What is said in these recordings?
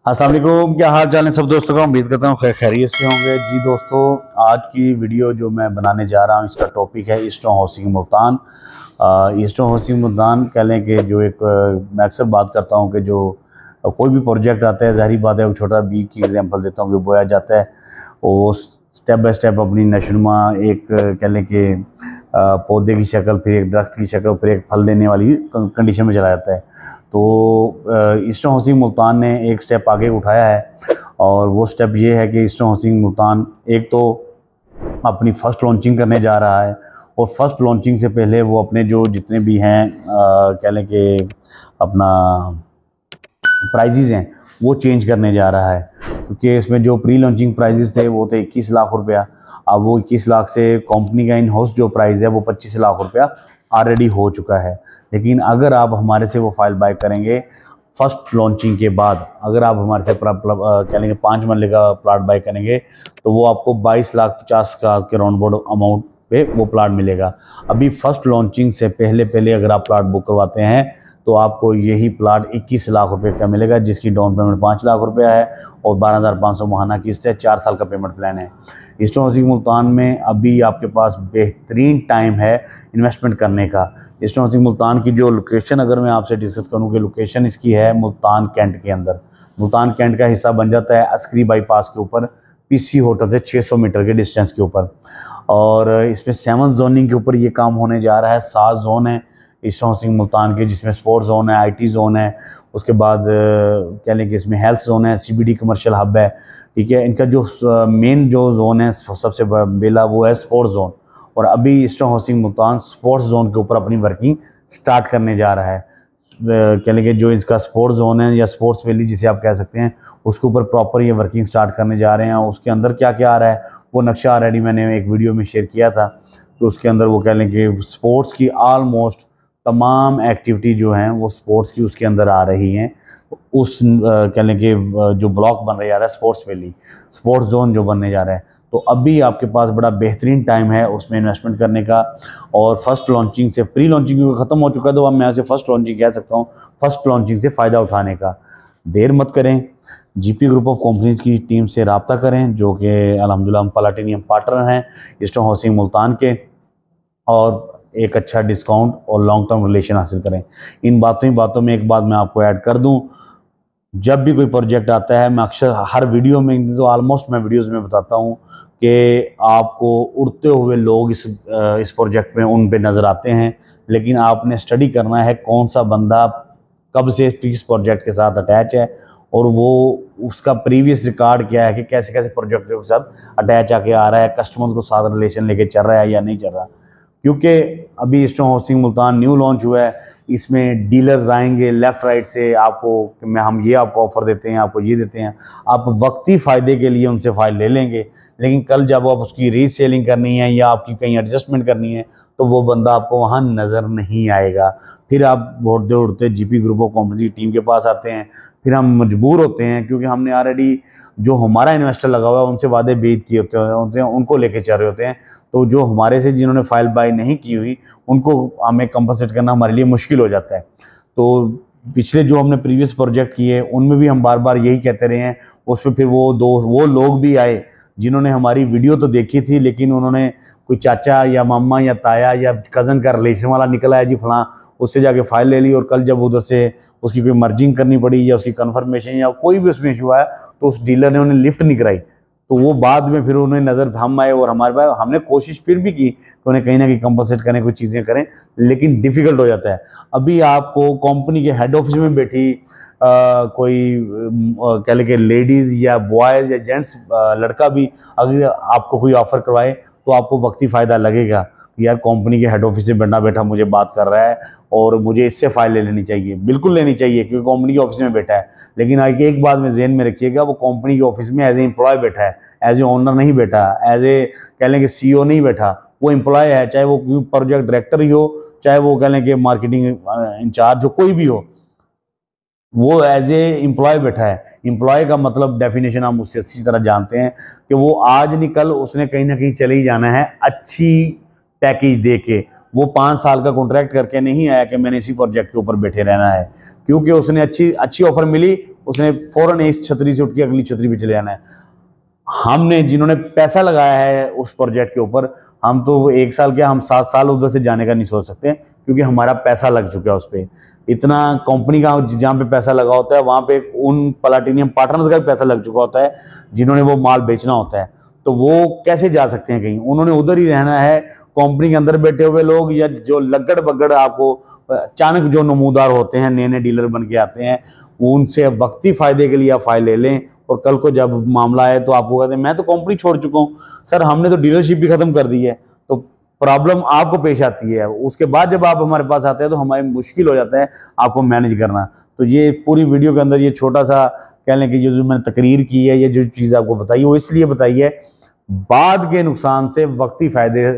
अस्सलाम वालेकुम, क्या हाल चाल है सब दोस्तों का। उम्मीद करता हूँ खैरियत से होंगे। जी दोस्तों, आज की वीडियो जो मैं बनाने जा रहा हूँ इसका टॉपिक है eastern housing Multan. Eastern housing Multan कह लें कि जो एक मैं अक्सर बात करता हूँ कि जो कोई भी प्रोजेक्ट आता है, ज़ाहिर बात है, वो छोटा बी की एग्जांपल देता हूँ कि बोया जाता है, वो स्टेप बाय स्टेप अपनी नशनुमा एक कह लें कि पौधे की शक्ल, फिर एक दरख्त की शक्ल, फिर एक फल देने वाली कंडीशन में चला जाता है। तो ईस्टर्न हाउसिंग मुल्तान ने एक स्टेप आगे उठाया है और वो स्टेप ये है कि ईस्टर्न हाउसिंग मुल्तान एक तो अपनी फ़र्स्ट लॉन्चिंग करने जा रहा है और फर्स्ट लॉन्चिंग से पहले वो अपने जो जितने भी हैं कह लें कि अपना प्राइजेज़ हैं वो चेंज करने जा रहा है, क्योंकि इसमें जो प्री लॉन्चिंग प्राइजेज़ थे वो थे 21 लाख रुपया। अब वो 21 लाख से कंपनी का इन हाउस जो प्राइस है वो 25 लाख रुपया ऑलरेडी हो चुका है। लेकिन अगर आप हमारे से वो फाइल बाय करेंगे फर्स्ट लॉन्चिंग के बाद, अगर आप हमारे से कह लेंगे 5 मरले का प्लाट बाय करेंगे तो वो आपको 22,50,000 का के राउंड बोर्ड अमाउंट पे वो प्लाट मिलेगा। अभी फर्स्ट लॉन्चिंग से पहले अगर आप प्लाट बुक करवाते हैं तो आपको यही प्लाट 21 लाख रुपए का मिलेगा, जिसकी डाउन पेमेंट 5 लाख रुपया है और 12,500 माहाना किस्त है। 4 साल का पेमेंट प्लान है। ईस्टर्न हाउसिंग मुल्तान में अभी आपके पास बेहतरीन टाइम है इन्वेस्टमेंट करने का। ईस्टर्न हाउसिंग मुल्तान की जो लोकेशन अगर मैं आपसे डिस्कस करूँ कि लोकेशन इसकी है मुल्तान कैंट के अंदर। मुल्तान कैंट का हिस्सा बन जाता है अस्करी बाईपास के ऊपर, पीसी होटल से 600 मीटर के डिस्टेंस के ऊपर। और इसमें 7 जोनिंग के ऊपर ये काम होने जा रहा है। 7 जोन है ईस्टर्न हाउसिंग मुल्तान के, जिसमें स्पोर्ट्स जोन है, आईटी जोन है, उसके बाद कह लें कि इसमें हेल्थ जोन है, सीबीडी कमर्शियल हब है। ठीक है, इनका जो मेन जो जोन है सबसे बेला वो है स्पोर्ट्स जोन। और अभी eastern housing Multan sports zone के ऊपर अपनी वर्किंग स्टार्ट करने जा रहा है। कह लें कि जो इसका स्पोर्ट्स जोन है या स्पोर्ट्स वैली जिसे आप कह सकते हैं, उसके ऊपर प्रॉपर ये वर्किंग स्टार्ट करने जा रहे हैं। उसके अंदर क्या क्या आ रहा है वो नक्शा ऑलरेडी मैंने एक वीडियो में शेयर किया था। तो उसके अंदर वो कह लें कि स्पोर्ट्स की ऑलमोस्ट तमाम एक्टिविटी जो हैं वो स्पोर्ट्स की उसके अंदर आ रही हैं। उस कह लें कि जो ब्लॉक बन रहा जा रहा है स्पोर्ट्स वैली, स्पोर्ट्स जोन जो बनने जा रहा है, तो अभी आपके पास बड़ा बेहतरीन टाइम है उसमें इन्वेस्टमेंट करने का। और फर्स्ट लॉन्चिंग से, प्री लॉन्चिंग ख़त्म हो चुका है तो अब मैं ऐसे फर्स्ट लॉन्चिंग कह सकता हूँ, फर्स्ट लॉन्चिंग से फ़ायदा उठाने का देर मत करें। जीपी ग्रुप ऑफ कंपनीज़ की टीम से रब्ता करें, जो कि अल्हम्दुलिल्लाह हम प्लैटिनम पार्टनर हैं ईस्टर्न हाउसिंग मुल्तान के, और एक अच्छा डिस्काउंट और लॉन्ग टर्म रिलेशन हासिल करें। इन बातों में एक बात मैं आपको ऐड कर दूं, जब भी कोई प्रोजेक्ट आता है मैं अक्सर हर वीडियो में, तो ऑलमोस्ट मैं वीडियोस में बताता हूं कि आपको उड़ते हुए लोग इस प्रोजेक्ट में उन पे नज़र आते हैं, लेकिन आपने स्टडी करना है कौन सा बंदा कब से इस प्रोजेक्ट के साथ अटैच है और वो उसका प्रीवियस रिकॉर्ड क्या है कि कैसे कैसे प्रोजेक्ट के साथ अटैच आके आ रहा है, कस्टमर्स को साथ रिलेशन लेके चल रहा है या नहीं चल रहा। क्योंकि अभी eastern housing Multan new launch हुआ है, इसमें डीलर्स आएंगे लेफ़्ट राइट से आपको कि हम ये आपको ऑफ़र देते हैं, आपको ये देते हैं, आप वक्ती फ़ायदे के लिए उनसे फ़ाइल ले लेंगे, लेकिन कल जब आप उसकी रीसेलिंग करनी है या आपकी कहीं एडजस्टमेंट करनी है तो वो बंदा आपको वहाँ नज़र नहीं आएगा। फिर आप उड़ते उड़ते जीपी ग्रुप ऑफ कंपनी की टीम के पास आते हैं, फिर हम मजबूर होते हैं क्योंकि हमने ऑलरेडी जो हमारा इन्वेस्टर लगा हुआ है उनसे वादे बेद किए होते हैं, उनको लेके चल रहे होते हैं। तो जो हमारे से जिन्होंने फाइल बाय नहीं की हुई उनको हमें कंपनसेट करना हमारे लिए मुश्किल हो जाता है। तो पिछले जो हमने प्रीवियस प्रोजेक्ट किए उनमें भी हम बार बार यही कहते रहे हैं। उस पर फिर वो लोग भी आए जिन्होंने हमारी वीडियो तो देखी थी, लेकिन उन्होंने कोई चाचा या मामा या ताया या कज़न का रिलेशन वाला निकला है जी फलां, उससे जाके फ़ाइल ले ली, और कल जब उधर से उसकी कोई मर्जिंग करनी पड़ी या उसकी कन्फर्मेशन या कोई भी उसमें इशू आया तो उस डीलर ने उन्हें लिफ्ट नहीं कराई। तो वो बाद में फिर उन्हें नज़र हम आए और हमारे पास हमने कोशिश फिर भी की कि उन्हें कहीं ना कहीं कंपनसेट करें, कुछ चीज़ें करें, लेकिन डिफ़िकल्ट हो जाता है। अभी आपको कंपनी के हेड ऑफिस में बैठी कोई कह लें कि लेडीज़ या बॉयज़ या जेंट्स लड़का भी अगर आपको कोई ऑफ़र करवाए तो आपको वक्ती फ़ायदा लगेगा कि यार कंपनी के हेड ऑफिस से बैठा बैठा मुझे बात कर रहा है और मुझे इससे फ़ाइल ले लेनी चाहिए। बिल्कुल लेनी चाहिए क्योंकि कंपनी के ऑफिस में बैठा है, लेकिन आगे एक बात में ज़हन में रखिएगा, वो कंपनी के ऑफिस में एज ए एम्प्लॉय बैठा है, एज ए ओनर नहीं बैठा, एज ए कह लें कि सीईओ नहीं बैठा, वो एम्प्लॉय है, चाहे वो प्रोजेक्ट डायरेक्टर ही हो, चाहे वो कह लें कि मार्केटिंग इंचार्ज हो, कोई भी हो, वो एज ए एम्प्लॉय बैठा है। एम्प्लॉय का मतलब डेफिनेशन हम उससे अच्छी तरह जानते हैं कि वो आज निकल उसने कहीं ना कहीं चले ही जाना है अच्छी पैकेज दे के। वो 5 साल का कॉन्ट्रैक्ट करके नहीं आया कि मैंने इसी प्रोजेक्ट के ऊपर बैठे रहना है, क्योंकि उसने अच्छी ऑफर मिली, उसने फ़ौरन एक छतरी से उठ के अगली छतरी पे चले जाना है। हमने जिन्होंने पैसा लगाया है उस प्रोजेक्ट के ऊपर, हम तो 1 साल क्या, हम 7 साल उधर से जाने का नहीं सोच सकते, क्योंकि हमारा पैसा लग चुका है उस पर। इतना कंपनी का जहाँ पे पैसा लगा होता है वहाँ पे उन प्लाटिनियम पार्टनर्स का भी पैसा लग चुका होता है जिन्होंने वो माल बेचना होता है। तो वो कैसे जा सकते हैं कहीं, उन्होंने उधर ही रहना है। कंपनी के अंदर बैठे हुए लोग या जो लगड़ बगड़ आपको अचानक जो नमूदार होते हैं, नए नए डीलर बन के आते हैं, उनसे वक्ती फायदे के लिए आप फाइल ले लें, और कल को जब मामला आए तो आपको कहते हैं मैं तो कंपनी छोड़ चुका हूँ सर, हमने तो डीलरशिप भी खत्म कर दी है। तो प्रॉब्लम आपको पेश आती है, उसके बाद जब आप हमारे पास आते हैं तो हमारी मुश्किल हो जाता है आपको मैनेज करना। तो ये पूरी वीडियो के अंदर ये छोटा सा कह लें कि जो मैंने तकरीर की है, ये जो चीज़ आपको बताई वो इसलिए बताई है, बाद के नुकसान से वक्ती फ़ायदे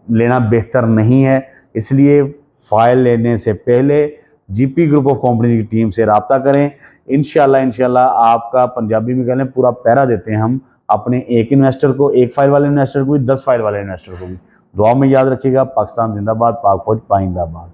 लेना बेहतर नहीं है। इसलिए फ़ाइल लेने से पहले जीपी ग्रुप ऑफ कंपनीज की टीम से रब्ता करें। इंशाल्लाह आपका, पंजाबी में कह लें, पूरा पैरा देते हैं हम अपने एक इन्वेस्टर को, एक फाइल वाले इन्वेस्टर को भी, 10 फाइल वाले इन्वेस्टर को भी। दुआ में याद रखिएगा। पाकिस्तान जिंदाबाद, पाक फौज पाइंदाबाद।